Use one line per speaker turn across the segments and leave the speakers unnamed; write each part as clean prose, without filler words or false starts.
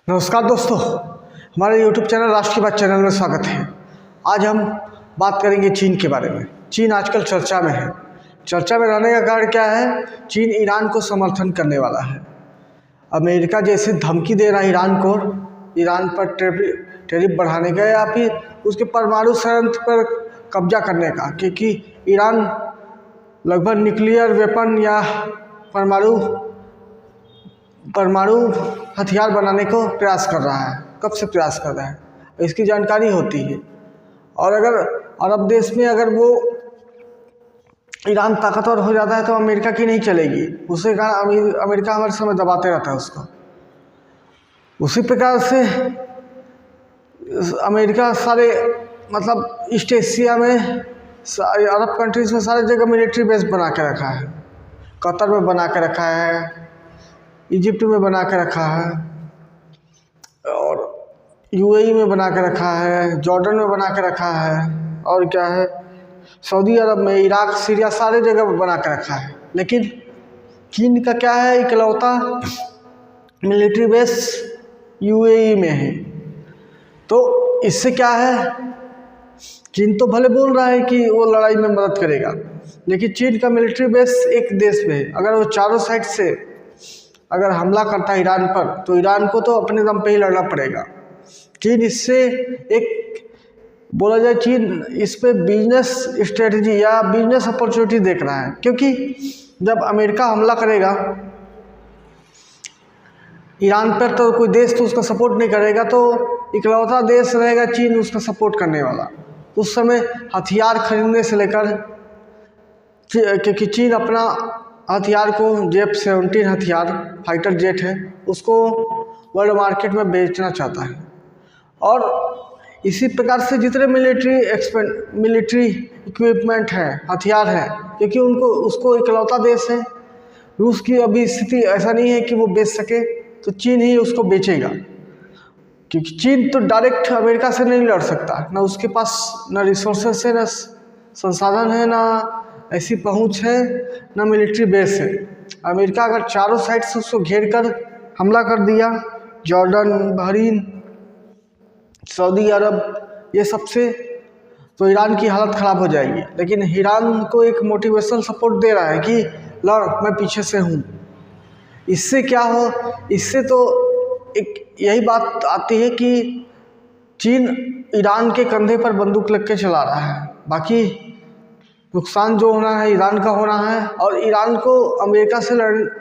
नमस्कार दोस्तों, हमारे YouTube चैनल राष्ट्र की बात चैनल में स्वागत है। आज हम बात करेंगे चीन के बारे में। चीन आजकल चर्चा में है। चर्चा में रहने का कारण क्या है? चीन ईरान को समर्थन करने वाला है। अमेरिका जैसे धमकी दे रहा है ईरान को, ईरान पर टैरिफ बढ़ाने का या फिर उसके परमाणु संयंत्र पर कब्जा करने का, क्योंकि ईरान लगभग न्यूक्लियर वेपन या परमाणु हथियार बनाने को प्रयास कर रहा है। कब से प्रयास कर रहा है इसकी जानकारी होती है। और अगर अरब देश में अगर वो ईरान ताकतवर हो जाता है तो अमेरिका की नहीं चलेगी। उसी कारण अमेरिका हमारे समय दबाते रहता है उसको। उसी प्रकार से अमेरिका सारे मतलब ईस्ट एशिया में अरब कंट्रीज में सारी जगह मिलिट्री बेस बना के रखा है। कतर में बना के रखा है, इजिप्ट में बना के रखा है, और यूएई में बना के रखा है, जॉर्डन में बना के रखा है, और क्या है सऊदी अरब में, इराक, सीरिया, सारे जगह बना के रखा है। लेकिन चीन का क्या है? इकलौता मिलिट्री बेस यूएई में है। तो इससे क्या है? चीन तो भले बोल रहा है कि वो लड़ाई में मदद करेगा, लेकिन चीन का मिलिट्री बेस एक देश में है। अगर वो चारों साइड से अगर हमला करता है ईरान पर, तो ईरान को तो अपने दम पे ही लड़ना पड़ेगा। चीन इससे एक बोला जाए, चीन इस पे बिजनेस स्ट्रेटजी या बिजनेस अपॉर्चुनिटी देख रहा है, क्योंकि जब अमेरिका हमला करेगा ईरान पर तो कोई देश तो उसका सपोर्ट नहीं करेगा, तो इकलौता देश रहेगा चीन उसका सपोर्ट करने वाला। उस समय हथियार खरीदने से लेकर, क्योंकि चीन अपना हथियार को F-17 हथियार फाइटर जेट है उसको वर्ल्ड मार्केट में बेचना चाहता है। और इसी प्रकार से जितने मिलिट्री इक्विपमेंट है, हथियार है, क्योंकि उसको इकलौता देश है। रूस की अभी स्थिति ऐसा नहीं है कि वो बेच सके, तो चीन ही उसको बेचेगा, क्योंकि चीन तो डायरेक्ट अमेरिका से नहीं लड़ सकता। ना उसके पास ना रिसोर्सेस है, ना संसाधन है, ना ऐसी पहुंच है, ना मिलिट्री बेस है। अमेरिका अगर चारों साइड से उसको घेर कर हमला कर दिया, जॉर्डन, बहरीन, सऊदी अरब, ये सबसे, तो ईरान की हालत ख़राब हो जाएगी। लेकिन ईरान को एक मोटिवेशनल सपोर्ट दे रहा है कि लड़, मैं पीछे से हूँ। इससे क्या हो? इससे तो एक यही बात आती है कि चीन ईरान के कंधे पर बंदूक लग के चला रहा है। बाकी नुकसान जो होना है ईरान का होना है। और ईरान को अमेरिका से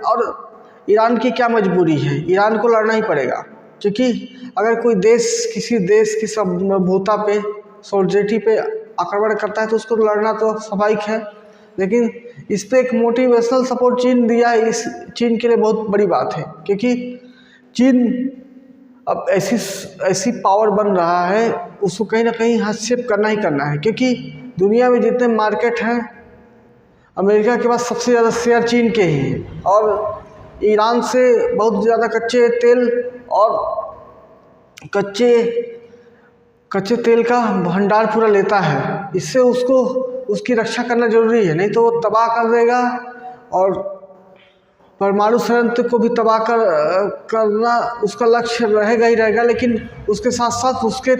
और ईरान की क्या मजबूरी है? ईरान को लड़ना ही पड़ेगा, क्योंकि अगर कोई देश किसी देश की सार्वभौमता पे, सॉवरेनिटी पे आक्रमण करता है तो उसको लड़ना तो स्वाभाविक है। लेकिन इस पे एक मोटिवेशनल सपोर्ट चीन दिया है, इस चीन के लिए बहुत बड़ी बात है, क्योंकि चीन अब ऐसी पावर बन रहा है, उसको कहीं ना कहीं हस्तक्षेप करना ही करना है। क्योंकि दुनिया में जितने मार्केट हैं, अमेरिका के पास सबसे ज़्यादा शेयर चीन के ही हैं, और ईरान से बहुत ज़्यादा कच्चे तेल और कच्चे तेल का भंडार पूरा लेता है। इससे उसकी रक्षा करना जरूरी है, नहीं तो वो तबाह कर देगा। और परमाणु संयंत्र को भी तबाह करना उसका लक्ष्य रहेगा ही रहेगा, लेकिन उसके साथ साथ उसके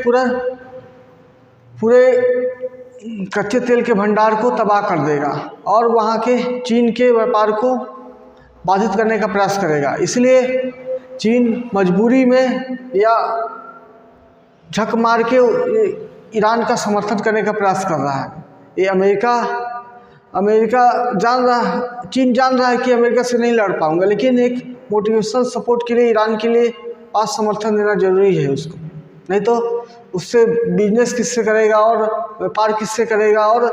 पूरे कच्चे तेल के भंडार को तबाह कर देगा और वहाँ के चीन के व्यापार को बाधित करने का प्रयास करेगा। इसलिए चीन मजबूरी में या झक मार के ईरान का समर्थन करने का प्रयास कर रहा है। ये चीन जान रहा है कि अमेरिका से नहीं लड़ पाऊंगा, लेकिन एक मोटिवेशनल सपोर्ट के लिए ईरान के लिए आज समर्थन देना जरूरी है उसको। नहीं तो उससे बिजनेस किससे करेगा और व्यापार किससे करेगा? और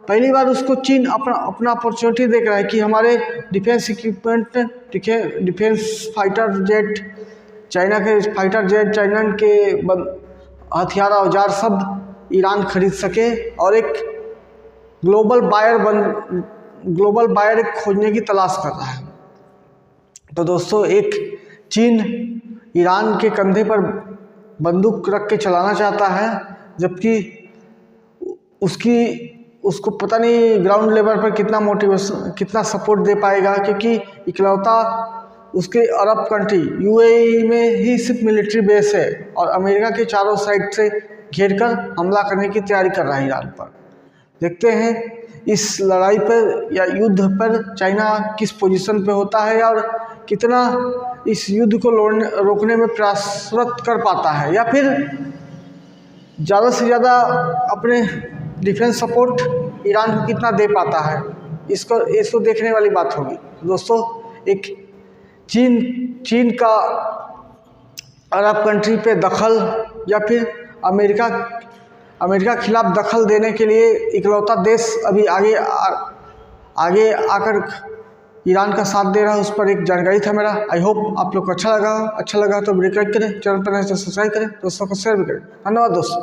पहली बार उसको चीन अपना अपॉर्चुनिटी देख रहा है कि हमारे defence equipment, defence fighter jet, China के फाइटर जेट, चाइना के हथियार औजार सब ईरान खरीद सके और एक ग्लोबल बायर खोजने की तलाश कर रहा है। तो दोस्तों, एक चीन ईरान के कंधे पर बंदूक रख के चलाना चाहता है, जबकि उसको पता नहीं ग्राउंड लेवल पर कितना सपोर्ट दे पाएगा, क्योंकि इकलौता उसके अरब कंट्री यूएई में ही सिर्फ मिलिट्री बेस है और अमेरिका के चारों साइड से घेर कर हमला करने की तैयारी कर रहा है ईरान पर। देखते हैं इस लड़ाई पर या युद्ध पर चाइना किस पोजीशन पे होता है और कितना इस युद्ध को रोकने में प्रयासरत कर पाता है, या फिर ज़्यादा से ज़्यादा अपने डिफेंस सपोर्ट ईरान को कितना दे पाता है। इसको देखने वाली बात होगी दोस्तों। एक चीन का अरब कंट्री पे दखल या फिर अमेरिका खिलाफ दखल देने के लिए इकलौता देश अभी आगे आकर ईरान का साथ दे रहा है, उस पर एक जानकारी था मेरा। आई होप आप लोग को अच्छा लगा तो वीडियो लाइक करें, चैनल पर नए तो सब्सक्राइब करें, दोस्तों को शेयर भी करें। धन्यवाद दोस्तों।